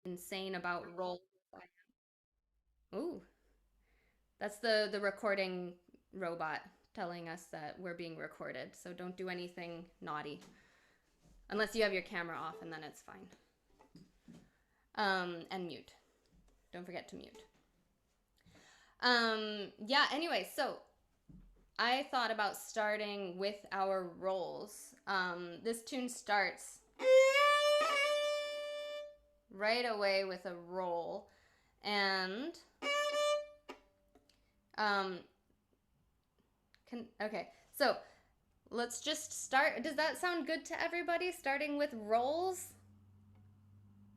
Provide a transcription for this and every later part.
insane about rolls. Ooh, that's the recording robot telling us that we're being recorded. So don't do anything naughty unless you have your camera off, and then it's fine. And mute. Don't forget to mute. Yeah. Anyway, so I thought about starting with our rolls. This tune starts right away with a roll, and um, okay. So let's just start. Does that sound good to everybody? Starting with rolls.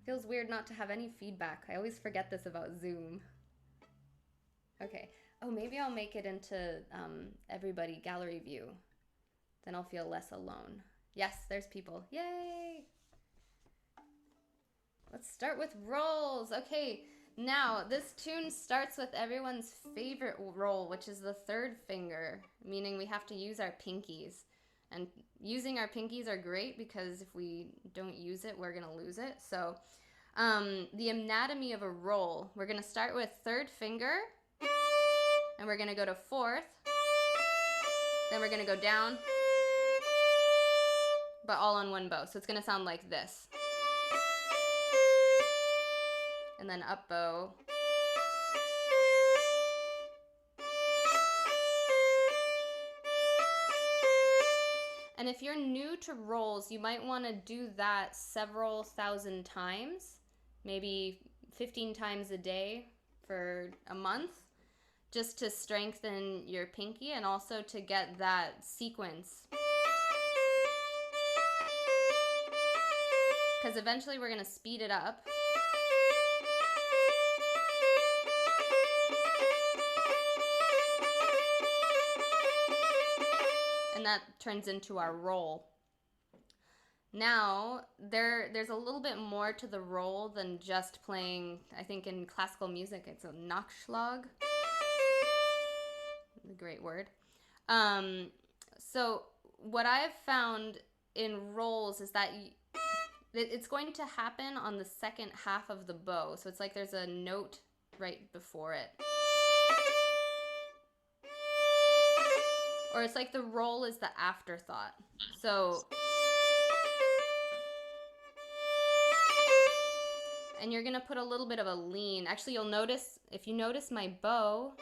Feels weird not to have any feedback. I always forget this about Zoom. Okay. Oh, maybe I'll make it into everybody gallery view. Then I'll feel less alone. Yes, there's people. Yay! Let's start with rolls. Okay, now this tune starts with everyone's favorite roll, which is the third finger, meaning we have to use our pinkies. And using our pinkies are great because if we don't use it, we're gonna lose it. So the anatomy of a roll, we're gonna start with third finger, and we're gonna go to fourth, then we're gonna go down, but all on one bow. So it's gonna sound like this. And then up bow. And if you're new to rolls, you might want to do that several thousand times, maybe 15 times a day for a month, just to strengthen your pinky and also to get that sequence. Because eventually we're going to speed it up. And that turns into our roll. Now, there's a little bit more to the roll than just playing. I think in classical music it's a Nachschlag. A great word. So what I've found in rolls is that it's going to happen on the second half of the bow. So it's like there's a note right before it. Or it's like the roll is the afterthought. So, and you're gonna put a little bit of a lean. Actually, you'll notice, if you notice my bow,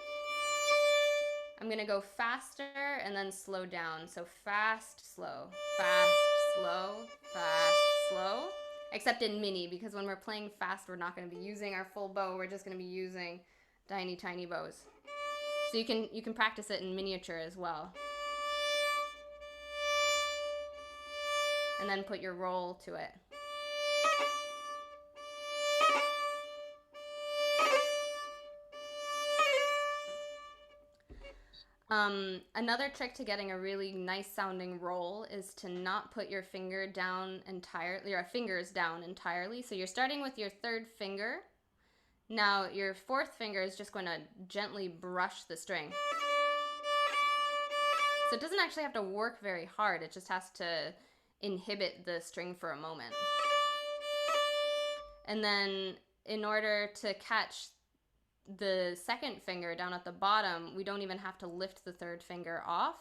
I'm gonna go faster and then slow down. So fast, slow, fast, slow, fast, slow. Except in mini, because when we're playing fast, we're not gonna be using our full bow. We're just gonna be using tiny, tiny bows. So you can practice it in miniature as well. And then put your roll to it. Another trick to getting a really nice sounding roll is to not put your finger down entirely, your fingers down entirely. So you're starting with your third finger. Now your fourth finger is just going to gently brush the string. So it doesn't actually have to work very hard. It just has to inhibit the string for a moment. And then in order to catch the second finger down at the bottom, we don't even have to lift the third finger off.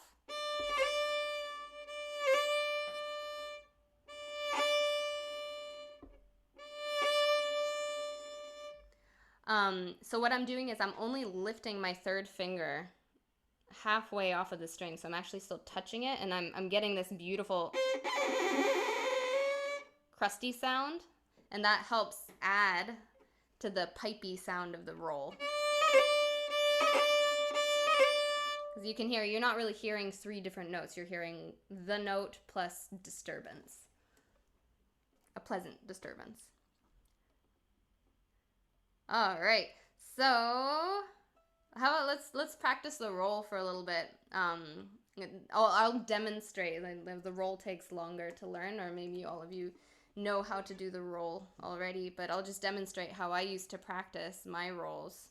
So what I'm doing is I'm only lifting my third finger halfway off of the string. So I'm actually still touching it, and I'm getting this beautiful crusty sound, and that helps add to the pipey sound of the roll. Because you can hear, you're not really hearing three different notes. You're hearing the note plus disturbance. A pleasant disturbance. All right. So, how about let's practice the roll for a little bit. I'll demonstrate. The roll takes longer to learn, or maybe all of you know how to do the roll already, but I'll just demonstrate how I used to practice my rolls.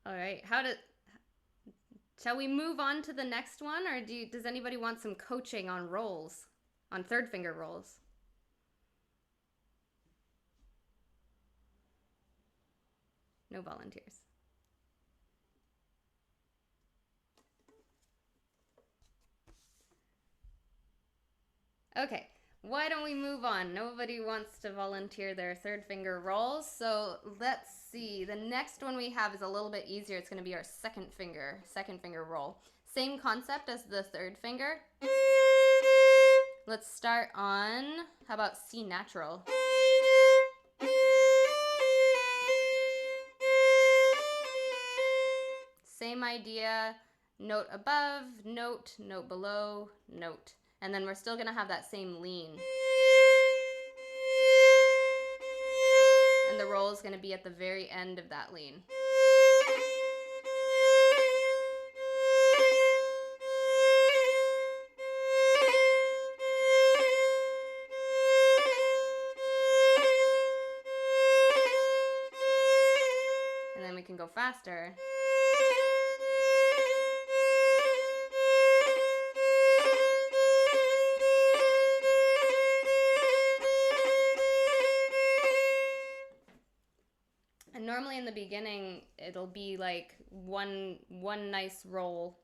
All right. Shall we move on to the next one, or does anybody want some coaching on rolls, on third finger rolls? No volunteers. Okay, why don't we move on? Nobody wants to volunteer their third finger rolls, so let's see. The next one we have is a little bit easier. It's going to be our second finger roll. Same concept as the third finger. Let's start on, how about C natural? Same idea, note above, note below, note. And then we're still gonna have that same lean. And the roll is gonna be at the very end of that lean. And then we can go faster. And normally in the beginning, it'll be like one nice roll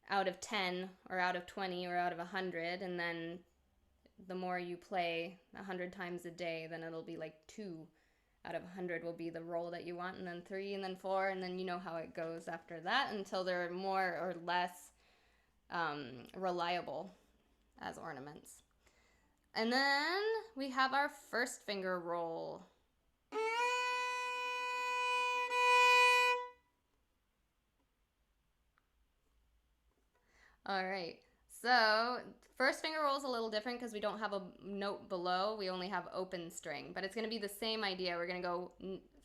out of 10 or out of 20 or out of 100, and then the more you play 100 times a day, then it'll be like 2 out of 100 will be the roll that you want, and then 3, and then 4, and then you know how it goes after that until they're more or less reliable as ornaments. And then we have our first finger roll. All right, so first finger roll is a little different because we don't have a note below. We only have open string, but it's going to be the same idea. We're going to go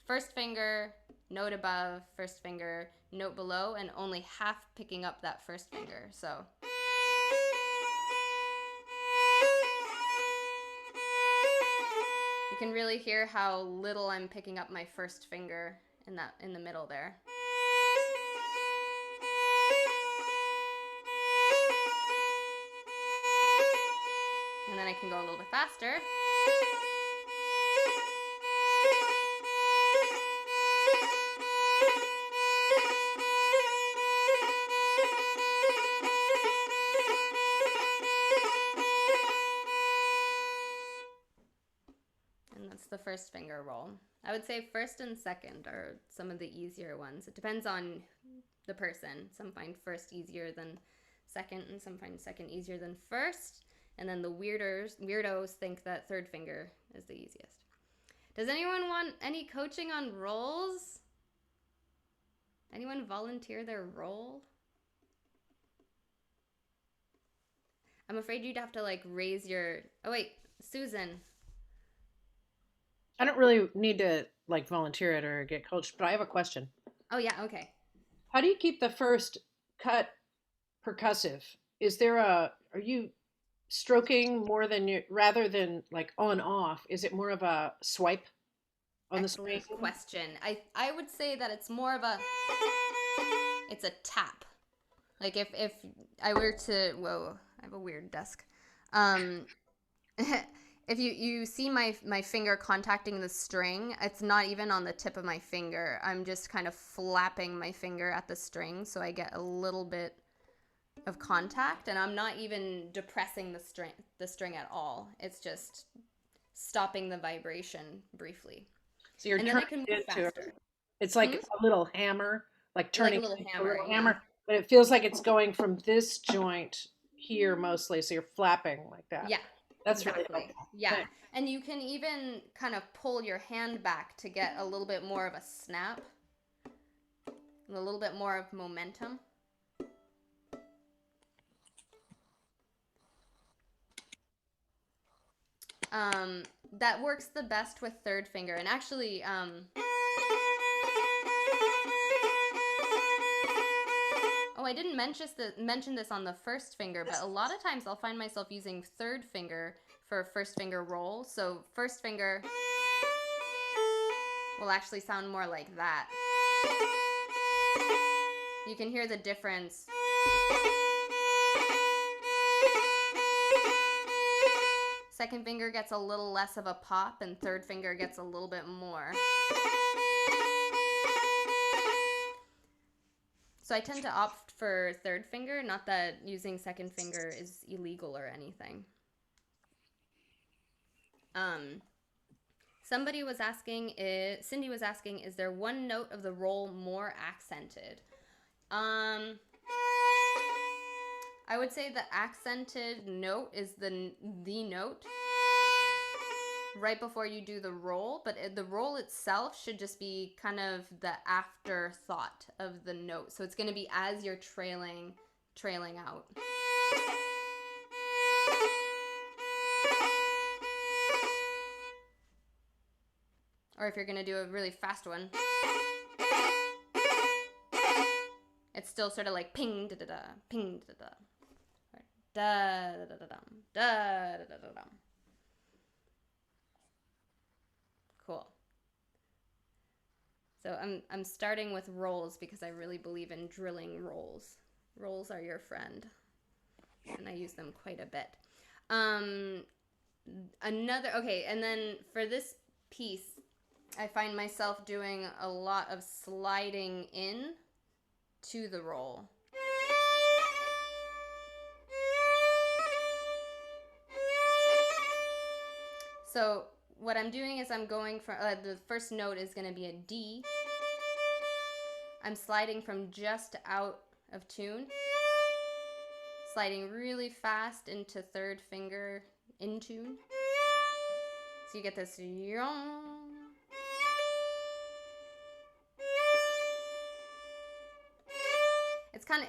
first finger, note above, first finger, note below, and only half picking up that first finger. So you can really hear how little I'm picking up my first finger in the middle there. And then I can go a little bit faster. And that's the first finger roll. I would say first and second are some of the easier ones. It depends on the person. Some find first easier than second, and some find second easier than first. And then the weirdos think that third finger is the easiest. Does anyone want any coaching on rolls? Anyone volunteer their roll? I'm afraid you'd have to like raise your... Oh wait, Susan. I don't really need to like volunteer it or get coached, but I have a question. Oh yeah, okay. How do you keep the first cut percussive? Are you stroking more than you rather than like on off? Is it more of a swipe on the string? Excellent question. I would say that it's more of it's a tap. Like if I were to, whoa, I have a weird desk. If you see my finger contacting the string, it's not even on the tip of my finger. I'm just kind of flapping my finger at the string so I get a little bit of contact, and I'm not even depressing the string at all. It's just stopping the vibration briefly. So you're and then I can move faster. It's like a little hammer, like turning like a little a little yeah. hammer, but it feels like it's going from this joint here mostly. So you're flapping like that. Yeah. That's exactly. really helpful. Yeah. And you can even kind of pull your hand back to get a little bit more of a snap, and a little bit more of momentum. That works the best with third finger. And actually, oh, I didn't mention this on the first finger, but a lot of times I'll find myself using third finger for first finger roll. So first finger, will actually sound more like that. You can hear the difference. Second finger gets a little less of a pop, and third finger gets a little bit more. So I tend to opt for third finger, not that using second finger is illegal or anything. Somebody was asking, Cindy was asking, is there one note of the roll more accented? I would say the accented note is the note right before you do the roll, but the roll itself should just be kind of the afterthought of the note. So it's going to be as you're trailing out. Or if you're going to do a really fast one, it's still sort of like ping da da da, ping da da da, da da da dum, da da da dum. Cool. So I'm starting with rolls because I really believe in drilling rolls. Rolls are your friend, and I use them quite a bit. Okay, and then for this piece, I find myself doing a lot of sliding in to the roll. So what I'm doing is I'm going from, the first note is going to be a D. I'm sliding from just out of tune, sliding really fast into third finger in tune. So you get this yong.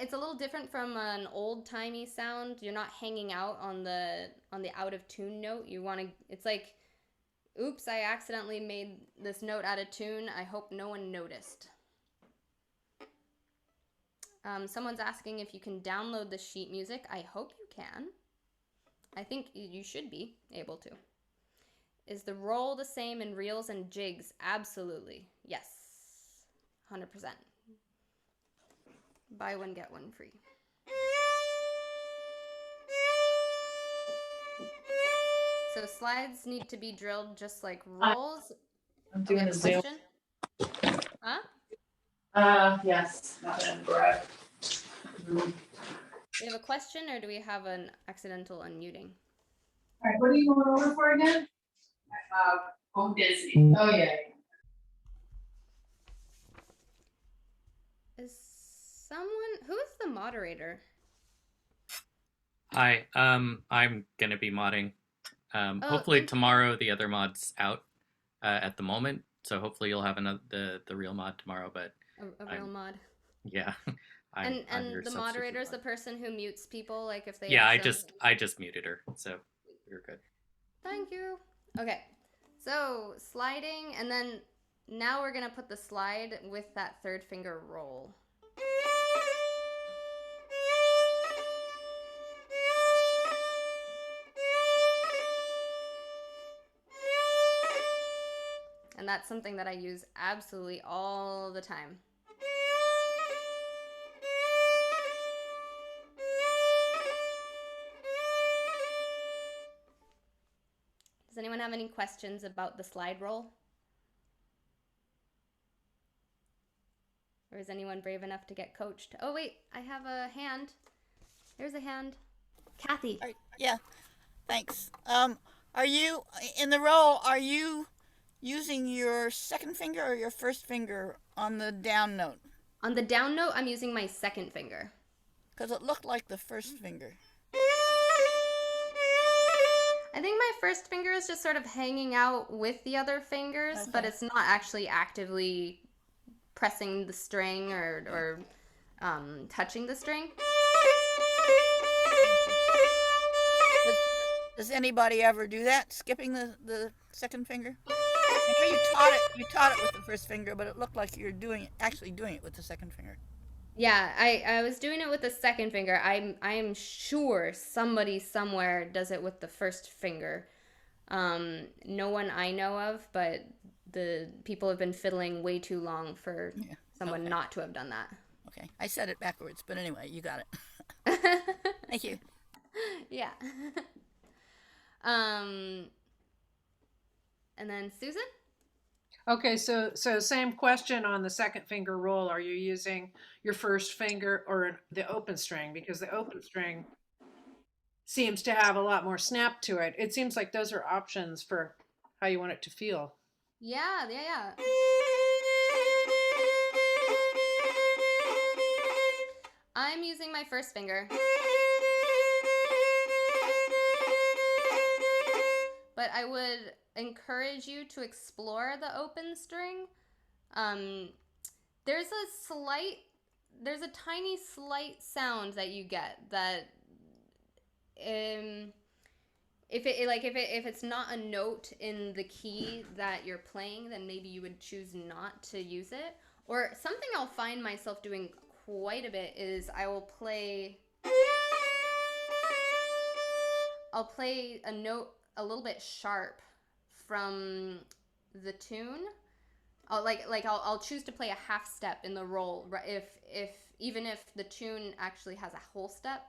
It's a little different from an old-timey sound. You're not hanging out on the out of tune note. You want to, it's like, oops, I accidentally made this note out of tune. I hope no one noticed. Someone's asking if you can download the sheet music. I hope you can. I think you should be able to. Is the roll the same in reels and jigs? Absolutely. Yes. 100%. Buy one, get one free. So slides need to be drilled just like rolls. I'm doing a Zoom. Huh? Yes. Do we have a question or do we have an accidental unmuting? All right, what are you going over for again? Home density. Oh, yeah. Is someone, who is the moderator? Hi, I'm gonna be modding. Hopefully tomorrow the other mod's out at the moment, so hopefully you'll have the real mod tomorrow. But a real mod. Yeah, and the moderator is the person who mutes people, like if they. Yeah, I just muted her, so you're good. Thank you. Okay, so sliding, and then now we're gonna put the slide with that third finger roll. And that's something that I use absolutely all the time. Does anyone have any questions about the slide roll? Or is anyone brave enough to get coached? Oh wait, I have a hand. There's a hand. Kathy. Yeah, thanks. Are you, in the roll, are you using your second finger or your first finger on the down note? On the down note, I'm using my second finger. Because it looked like the first finger. I think my first finger is just sort of hanging out with the other fingers, okay. But it's not actually actively pressing the string or touching the string. Does anybody ever do that, skipping the second finger? I know you taught it with the first finger, but it looked like you're actually doing it with the second finger. Yeah, I was doing it with the second finger. I am sure somebody somewhere does it with the first finger. No one I know of, but the people have been fiddling way too long for Yeah. someone Okay. not to have done that. Okay. I said it backwards, but anyway, you got it. Thank you. Yeah. And then Susan? Okay, so same question on the second finger roll. Are you using your first finger or the open string? Because the open string seems to have a lot more snap to it. It seems like those are options for how you want it to feel. Yeah, yeah, yeah. I'm using my first finger. But I would encourage you to explore the open string. There's a tiny slight sound that you get that if it's not a note in the key that you're playing, then maybe you would choose not to use it. Or something I'll find myself doing quite a bit is I'll play a note a little bit sharp from the tune. I'll choose to play a half step in the roll if even if the tune actually has a whole step.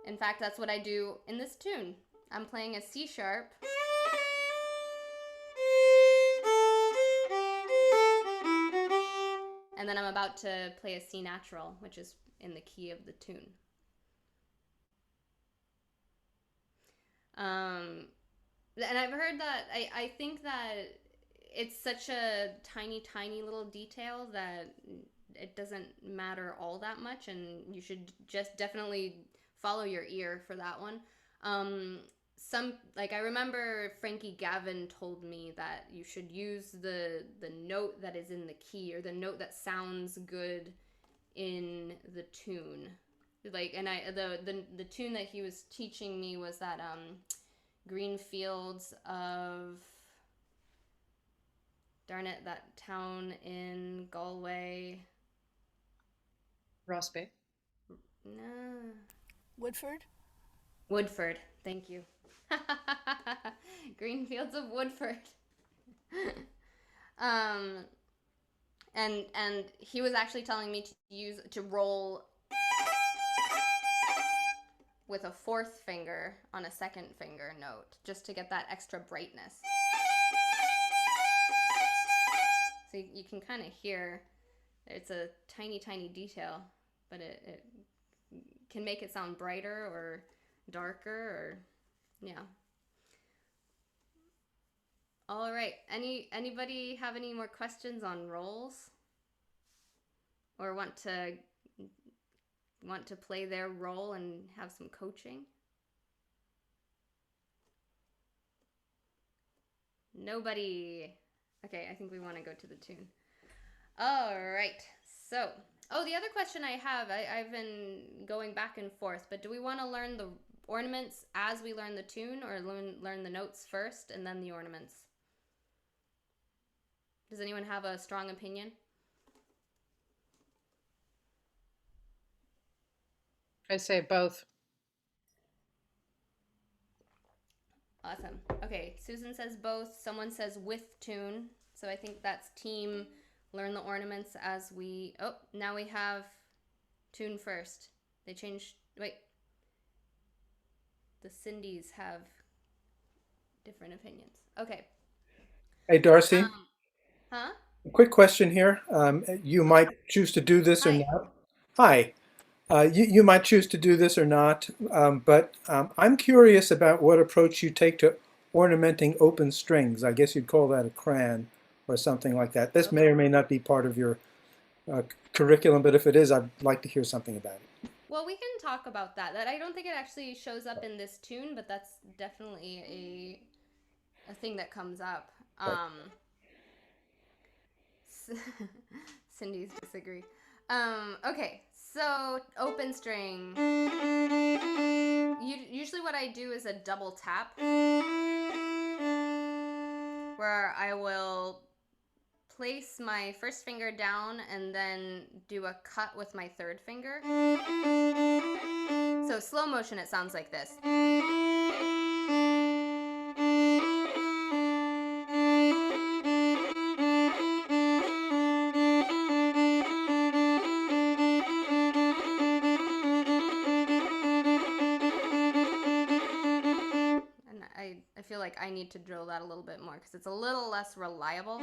In fact, that's what I do in this tune. I'm playing a C sharp. And then I'm about to play a C natural, which is in the key of the tune. And I've heard that, I think that it's such a tiny, tiny little detail that it doesn't matter all that much, and you should just definitely follow your ear for that one. I remember Frankie Gavin told me that you should use the note that is in the key, or the note that sounds good in the tune. The tune that he was teaching me was that Green Fields of, darn it, that town in Galway. Ross Bay. No. Woodford? Thank you. Green Fields of Woodford. And he was actually telling me to roll with a fourth finger on a second finger note, just to get that extra brightness. So you can kind of hear it's a tiny, tiny detail, but it can make it sound brighter or darker, or yeah. All right. Anybody have any more questions on rolls, or want to play their role and have some coaching? Nobody. Okay, I think we want to go to the tune. All right. So, the other question I have, I've been going back and forth, but do we want to learn the ornaments as we learn the tune, or learn the notes first and then the ornaments? Does anyone have a strong opinion? I say both. Awesome. Okay, Susan says both. Someone says with tune. So I think that's team learn the ornaments as we... Oh, now we have tune first. They changed... Wait. The Cindy's have different opinions. Okay. Hey, Darcy, Huh? a quick question here. You might choose to do this or Hi. not. Hi. You might choose to do this or not, but I'm curious about what approach you take to ornamenting open strings. I guess you'd call that a crayon or something like that. This may or may not be part of your curriculum, but if it is, I'd like to hear something about it. Well, we can talk about that. I don't think it actually shows up in this tune, but that's definitely a thing that comes up. Cindy's disagree. Okay, so open string. Usually what I do is a double tap, where I will place my first finger down and then do a cut with my third finger. So So slow motion, it sounds like this. And I feel like I need to drill that a little bit more because it's a little less reliable.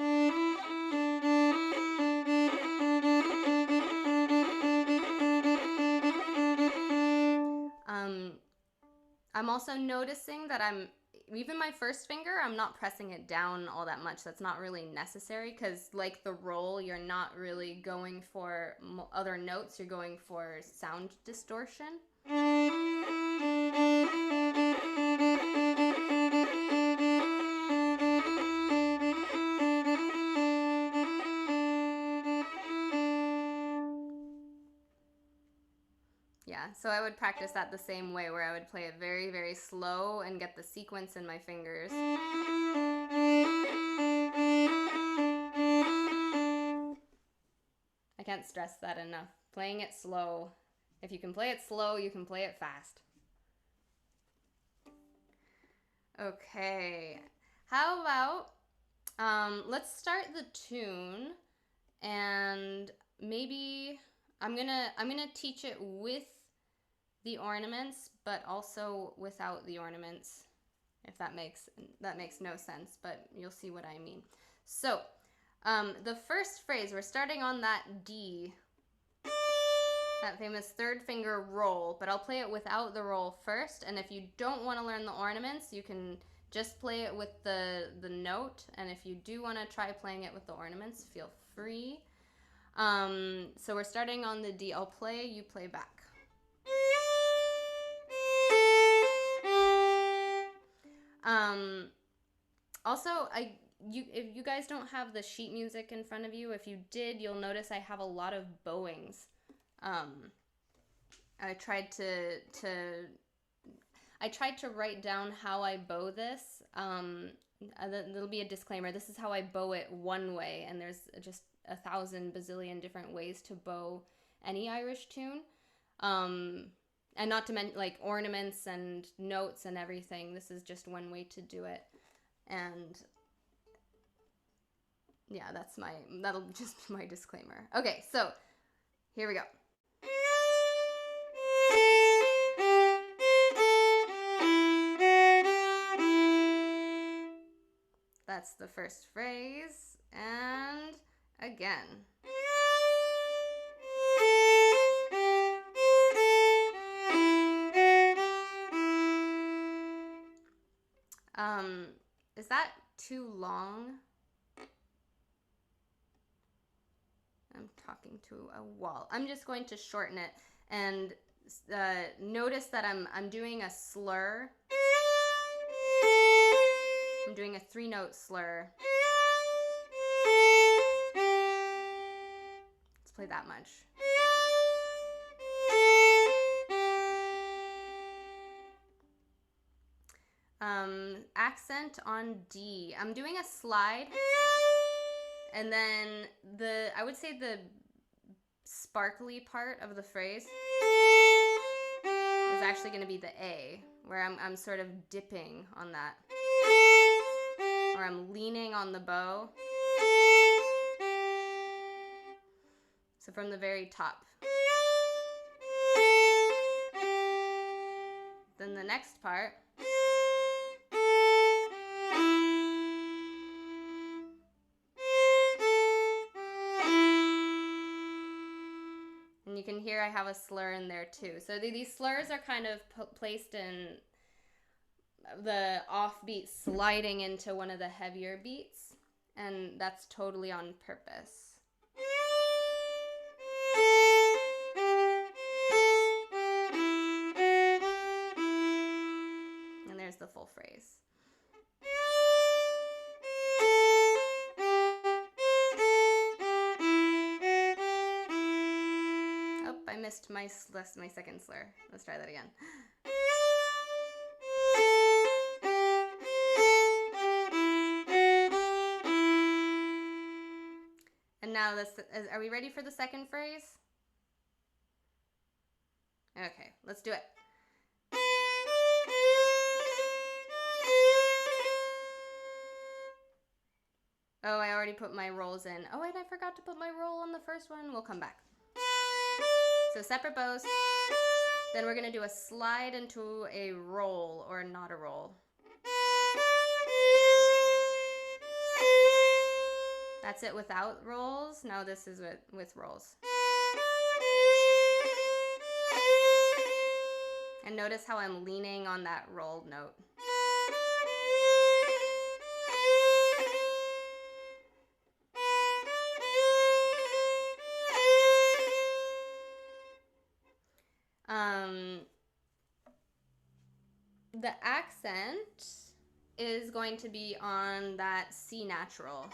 I'm also noticing that even my first finger, I'm not pressing it down all that much. That's not really necessary because like the roll, you're not really going for other notes. You're going for sound distortion. Yeah, so I would practice that the same way where I would play it very, very slow and get the sequence in my fingers. I can't stress that enough. Playing it slow. If you can play it slow, you can play it fast. Okay, how about let's start the tune, and maybe I'm gonna teach it with the ornaments, but also without the ornaments, if that makes no sense, but you'll see what I mean. So the first phrase, we're starting on that D, that famous third finger roll, but I'll play it without the roll first, and if you don't want to learn the ornaments, you can just play it with the note, and if you do want to try playing it with the ornaments, feel free. So we're starting on the D. I'll play, you play back. Also, if you guys don't have the sheet music in front of you, if you did, you'll notice I have a lot of bowings. I tried to write down how I bow this. There'll be a disclaimer. This is how I bow it one way, and there's just 1,000 bazillion different ways to bow any Irish tune. And not to mention like ornaments and notes and everything. This is just one way to do it. And yeah, that'll just be my disclaimer. Okay, so here we go. That's the first phrase. And again. Is that too long? I'm talking to a wall. I'm just going to shorten it and notice that I'm doing a slur. I'm doing a 3-note slur. Let's play that much. Accent on D. I'm doing a slide, and then I would say the sparkly part of the phrase is actually going to be the A, where I'm sort of dipping on that, or I'm leaning on the bow. So from the very top. Then the next part. And you can hear I have a slur in there too. So these slurs are kind of placed in the offbeat sliding into one of the heavier beats. And that's totally on purpose. And there's the full phrase. I missed my second slur. Let's try that again. And now are we ready for the second phrase? Okay, let's do it. already put my rolls in. Oh, and I forgot to put my roll on the first one. We'll come back. So separate bows. Then we're gonna do a slide into a roll or not a roll. That's it without rolls. Now this is with rolls. And notice how I'm leaning on that rolled note. The accent is going to be on that C natural.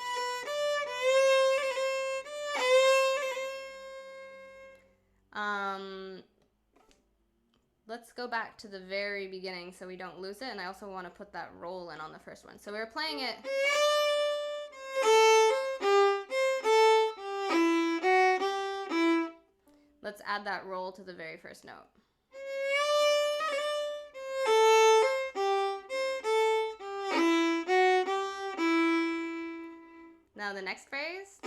Let's go back to the very beginning so we don't lose it, and I also want to put that roll in on the first one. So we were playing it. Let's add that roll to the very first note. Now the next phrase.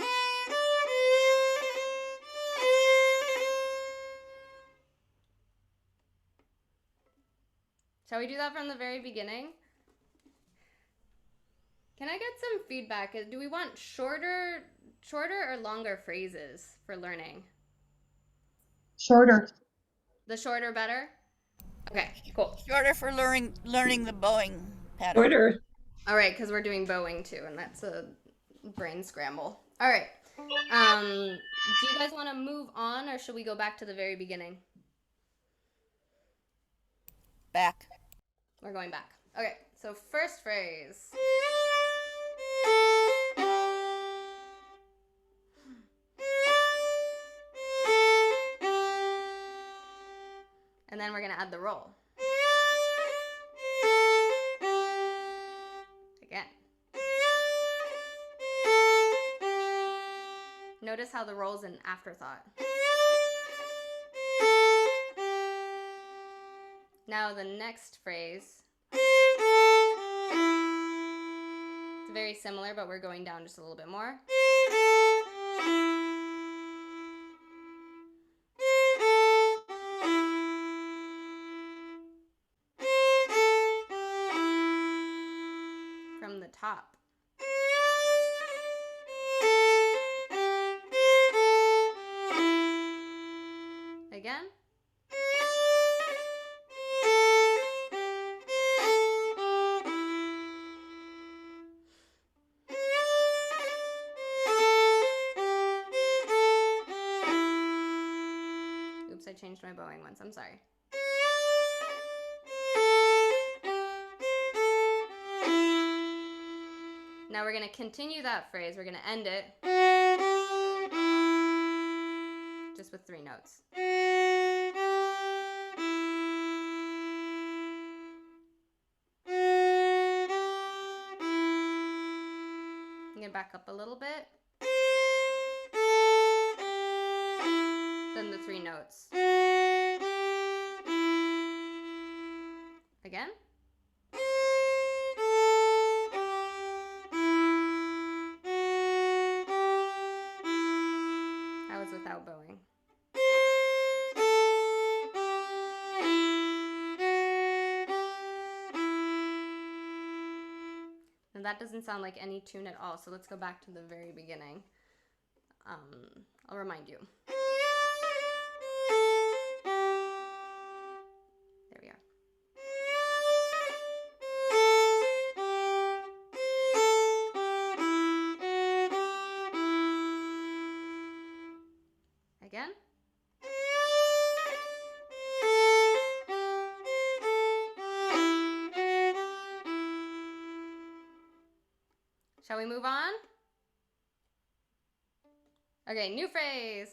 Shall we do that from the very beginning? Can I get some feedback? Do we want shorter or longer phrases for learning? Shorter. The shorter better? Okay, cool. Shorter for learning the bowing pattern. Shorter. All right, because we're doing bowing too, and that's a brain scramble. All right. Do you guys want to move on, or should we go back to the very beginning? Back. We're going back. Okay, so first phrase. And then we're going to add the roll. Again. Notice how the roll's an afterthought. Now the next phrase. It's very similar, but we're going down just a little bit more. From the top. Again. Oops, I changed my bowing once. I'm sorry. Now we're going to continue that phrase. We're going to end it just with 3 notes. I'm going to back up a little bit. Then the 3 notes. Again. That was without bowing. And that doesn't sound like any tune at all, so let's go back to the very beginning. I'll remind you. There we are. Again. Shall we move on? Okay, new phrase.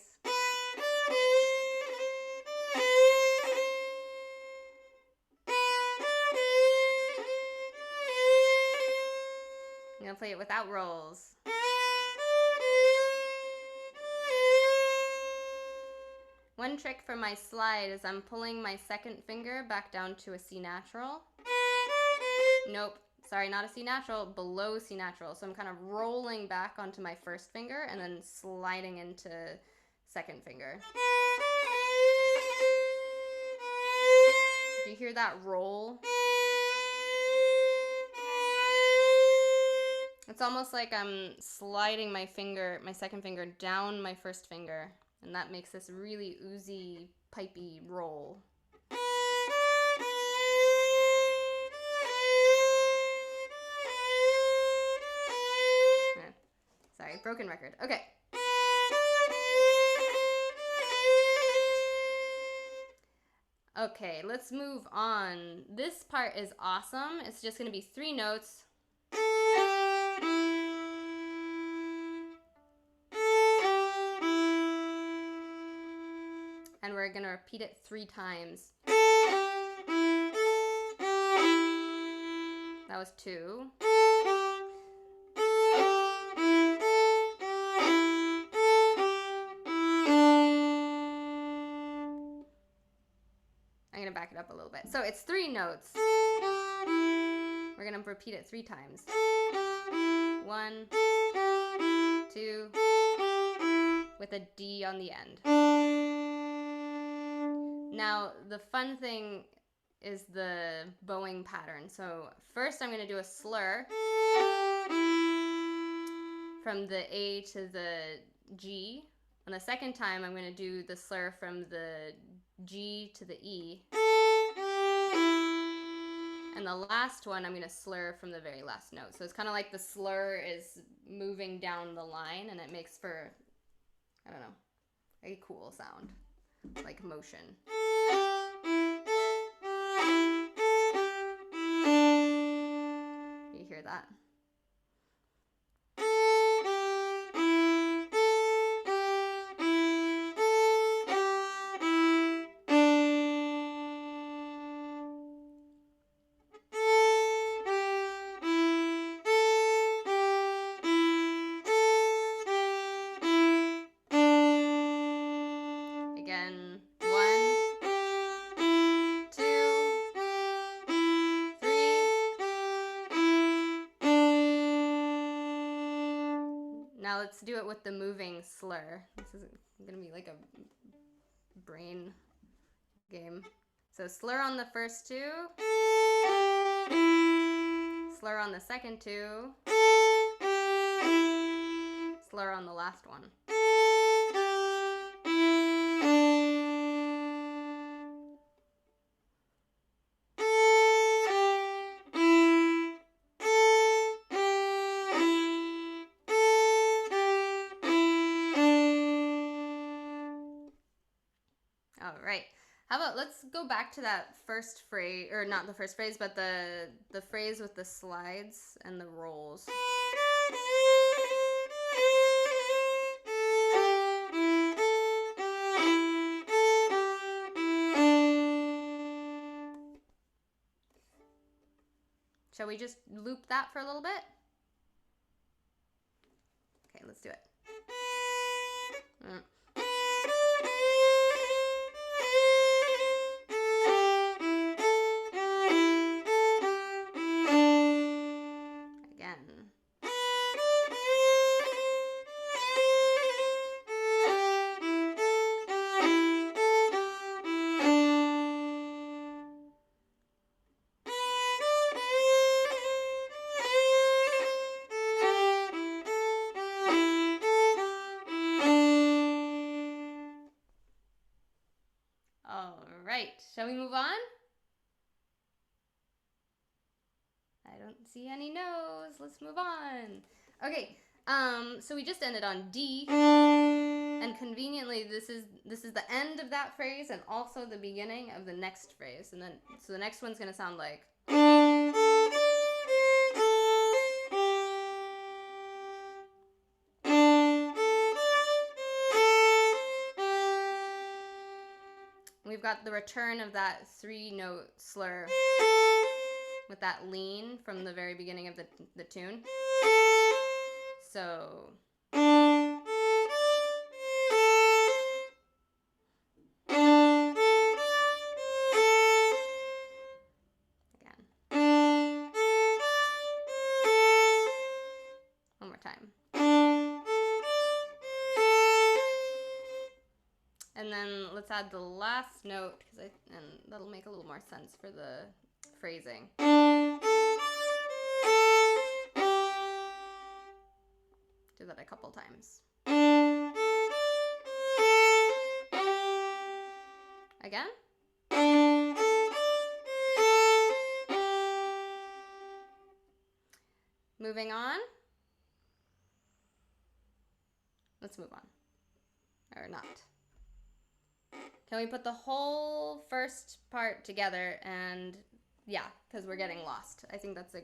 I'm gonna play it without rolls. One trick for my slide is I'm pulling my second finger back down to a C natural. Nope, sorry, not a C natural, below C natural. So I'm kind of rolling back onto my first finger and then sliding into second finger. Do you hear that roll? It's almost like I'm sliding my finger, my second finger, down my first finger, and that makes this really oozy, pipey roll. Sorry, broken record. Okay. Okay, let's move on. This part is awesome. It's just going to be 3 notes. And we're going to repeat it 3 times. That was 2. I'm going to back it up a little bit. So it's 3 notes. We're going to repeat it 3 times. 1, 2, with a D on the end. Now, the fun thing is the bowing pattern. So first I'm going to do a slur from the A to the G. And the second time I'm going to do the slur from the G to the E. And the last one I'm going to slur from the very last note. So it's kind of like the slur is moving down the line, and it makes for, I don't know, a cool sound, like motion. You hear that? Again, 1, 2, 3. Now let's do it with the moving slur. This is gonna be like a brain game. So slur on the first 2, slur on the second 2, slur on the last one. All right. How about let's go back to that first phrase, or not the first phrase, but the phrase with the slides and the rolls. Shall we just loop that for a little bit? Okay, let's do it. Again. All right, shall we move on? I don't see any no's. Let's move on. Okay, so we just ended on D, and conveniently this is the end of that phrase and also the beginning of the next phrase. And then so the next one's gonna sound like. We've got the return of that 3-note slur with that lean from the very beginning of the tune. So again. let's add the last note and that'll make a little more sense for the phrasing. Do that a couple times. Again. Moving on. Let's move on. Or not. Can we put the whole first part together and yeah, because we're getting lost. I think that's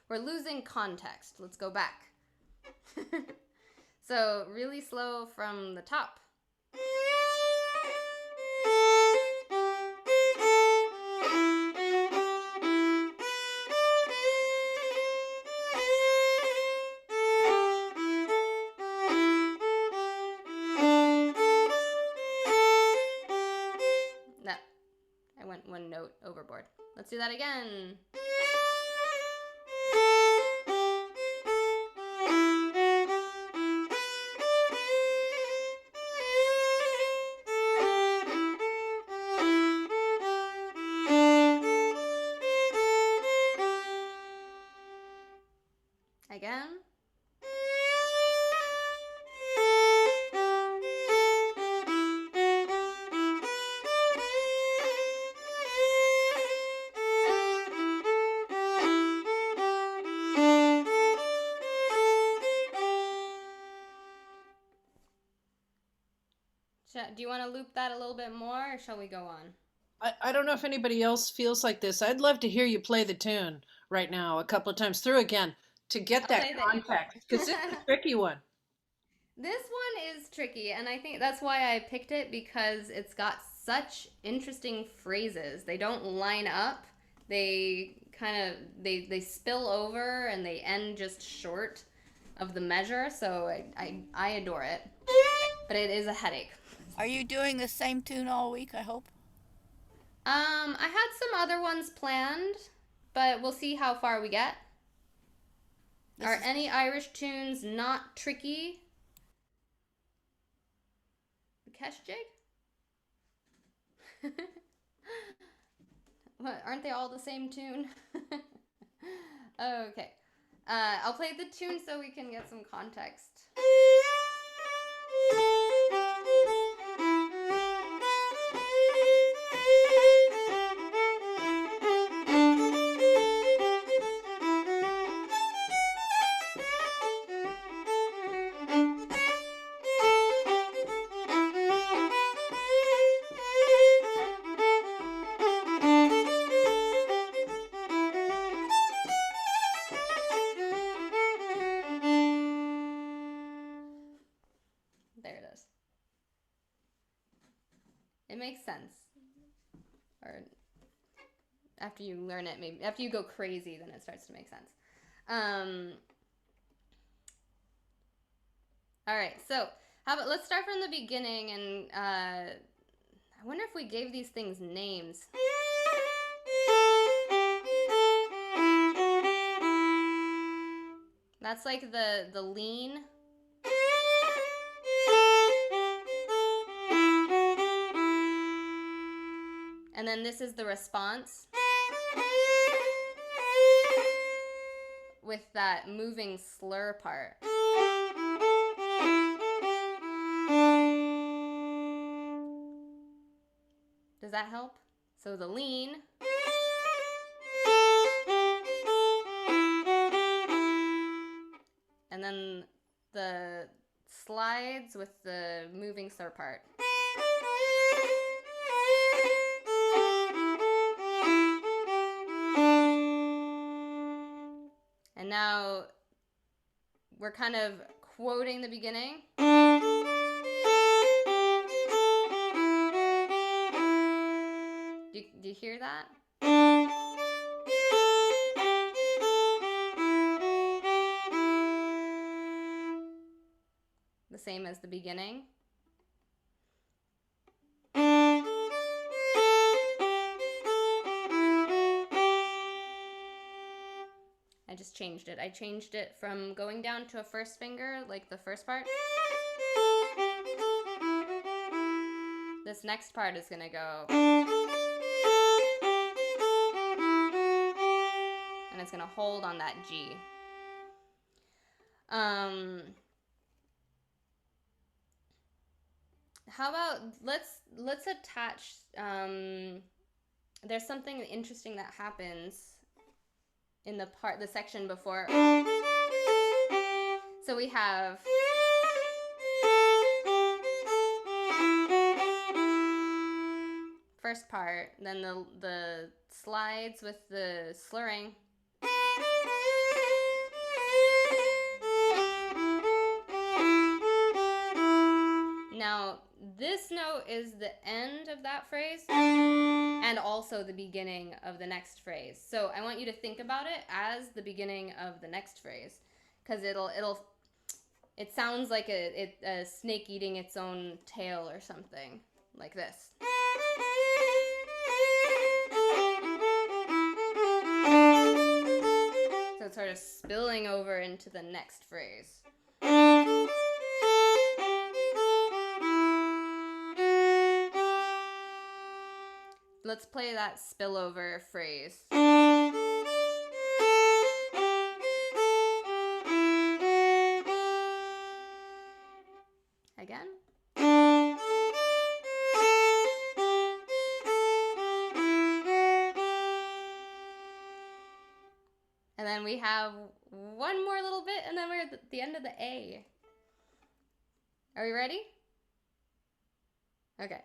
we're losing context. Let's go back. So really slow from the top. No, I went one note overboard. Let's do that again. Again. Do you want to loop that a little bit more, or shall we go on? I don't know if anybody else feels like this. I'd love to hear you play the tune right now a couple of times through again to get that context, because it's a tricky one. This one is tricky, and I think that's why I picked it, because it's got such interesting phrases. They don't line up. They kind of they spill over, and they end just short of the measure. So I adore it, but it is a headache. Are you doing the same tune all week, I hope? I had some other ones planned, but we'll see how far we get. Are any Irish tunes not tricky? The Kesh jig? What, aren't they all the same tune? Okay. I'll play the tune so we can get some context. There it is. It makes sense. Or after you learn it, maybe after you go crazy, then it starts to make sense. All right, so let's start from the beginning, and I wonder if we gave these things names. That's like the lean. And then this is the response with that moving slur part. Does that help? So the lean. And then the slides with the moving slur part. And now we're kind of quoting the beginning. Do you hear that? The same as the beginning. I just changed it. I changed it from going down to a first finger, like the first part. this next part is gonna go. And it's gonna hold on that G. How about let's attach there's something interesting that happens in the section before. So we have first part, then the slides with the slurring. Now, this note is the end of that phrase and also the beginning of the next phrase. So I want you to think about it as the beginning of the next phrase, because it sounds like a snake eating its own tail or something like this. So it's sort of spilling over into the next phrase. Let's play that spillover phrase. Again. And then we have one more little bit, and then we're at the end of the A. Are we ready? Okay.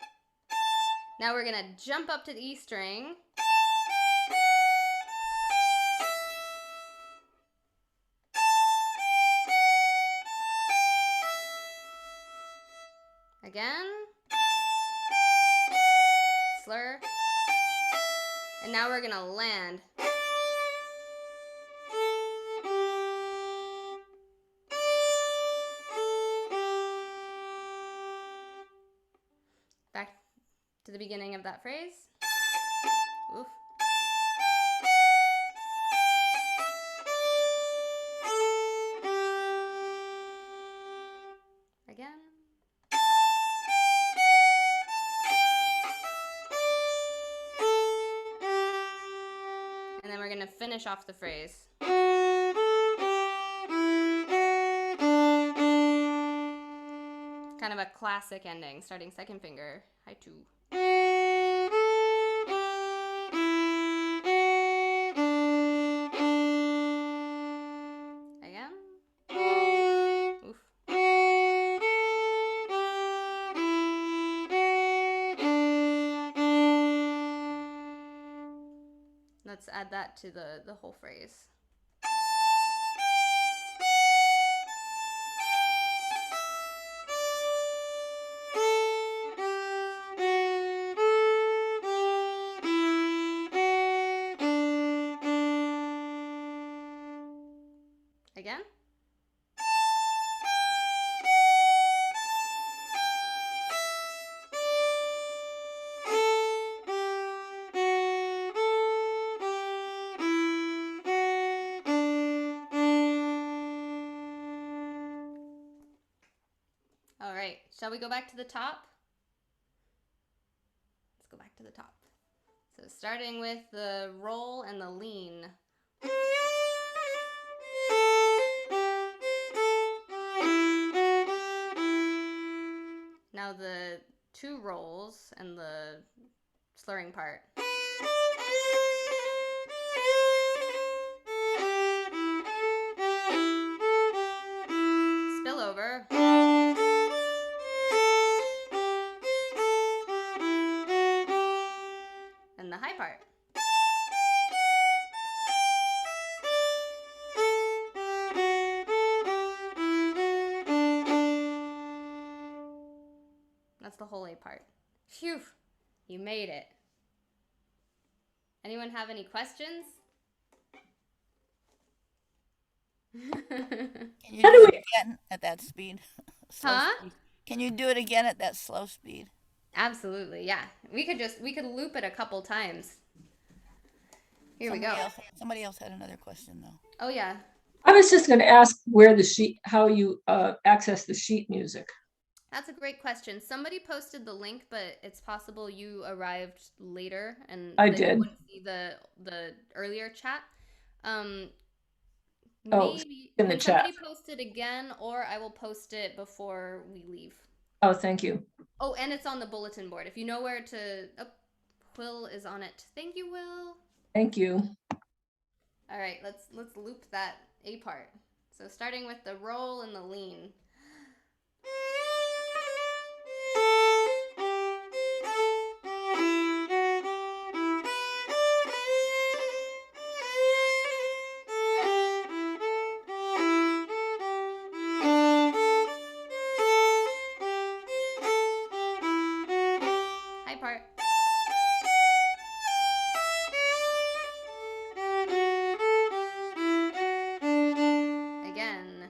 Now we're gonna jump up to the E string. Again. Slur. And now we're gonna land. Back to the beginning of that phrase. Oof. Again. And then we're going to finish off the phrase. Kind of a classic ending, starting second finger, high two. Again. Oof. Let's add that to the whole phrase. Again. All right, shall we go back to the top? Let's go back to the top. So starting with the roll and the lean. Now the two rolls and the slurring part. Spill over. And the high part. That's the whole A part. Phew, you made it. Anyone have any questions? Can you do it again at that speed? Slow Huh? speed. Can you do it again at that slow speed? Absolutely, yeah. We could loop it a couple times. Here we go. Somebody else had another question though. Oh yeah. I was just going to ask where the sheet, how you access the sheet music. That's a great question. Somebody posted the link, but it's possible you arrived later and I then you did. wouldn't see the earlier chat. Um, Oh, maybe in the can chat. somebody post it again, or I will post it before we leave. Oh, thank you. Oh, and it's on the bulletin board. If you know where to, oh, Will is on it. Thank you, Will. Thank you. All right, let's loop that A part. So starting with the roll and the lean. High part. Again.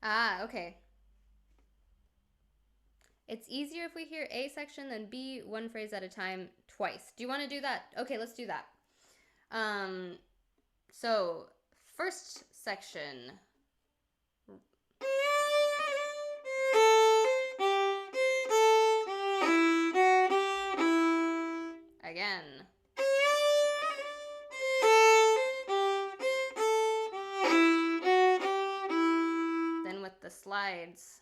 Ah, okay. It's easier if we hear A section than B, one phrase at a time, twice. Do you want to do that? Okay, let's do that. So first section. Again. Then with the slides.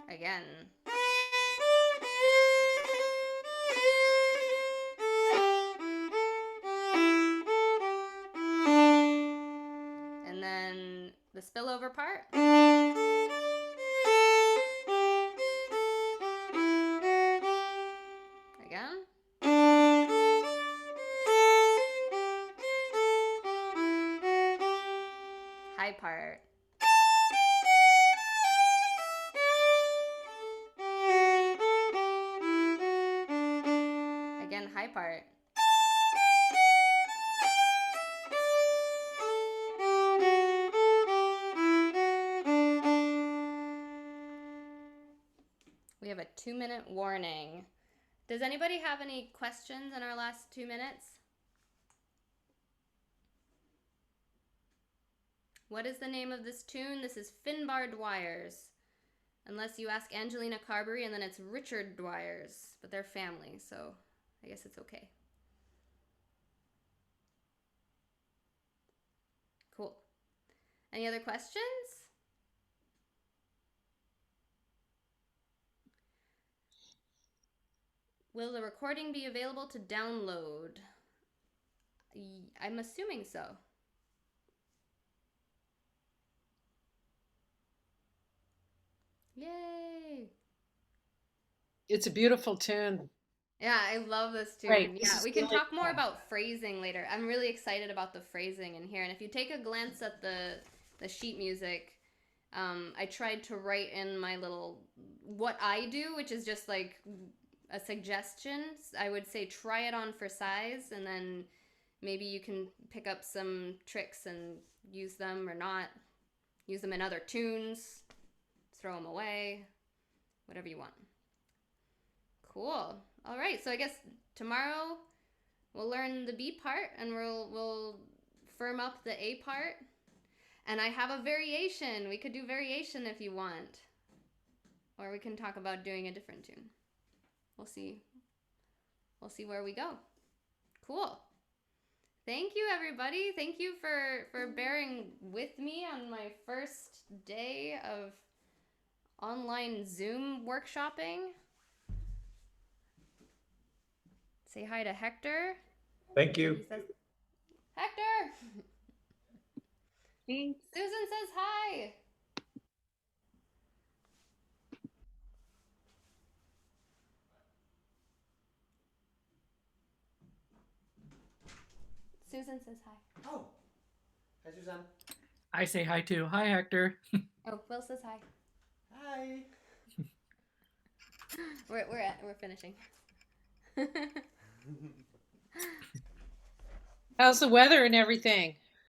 Again. And then the spillover part. Again. High part. Again, high part. We have a 2-minute warning. Does anybody have any questions in our last 2 minutes? What is the name of this tune? This is Finbar Dwyer's. Unless you ask Angelina Carberry, and then it's Richard Dwyer's, but they're family, so I guess it's okay. Cool. Any other questions? Will the recording be available to download? I'm assuming so. Yay! It's a beautiful tune. Yeah, I love this tune. Great. This Yeah, is we can really talk more fun. about phrasing later. I'm really excited about the phrasing in here. And if you take a glance at the sheet music, I tried to write in my little what I do, which is just like a suggestion. I would say try it on for size, and then maybe you can pick up some tricks and use them or not. Use them in other tunes, throw them away, whatever you want. Cool. All right, so I guess tomorrow we'll learn the B part and we'll firm up the A part. And I have a variation. We could do variation if you want. Or we can talk about doing a different tune. We'll see. We'll see where we go. Cool. Thank you, everybody. Thank you for bearing with me on my first day of online Zoom workshopping. Say hi to Hector. Thank He you. says, Hector! Thanks. Susan says hi. Susan says hi. Oh, hi, Suzanne. I say hi too. Hi, Hector. Oh, Will says hi. Hi. We're finishing. How's the weather and everything?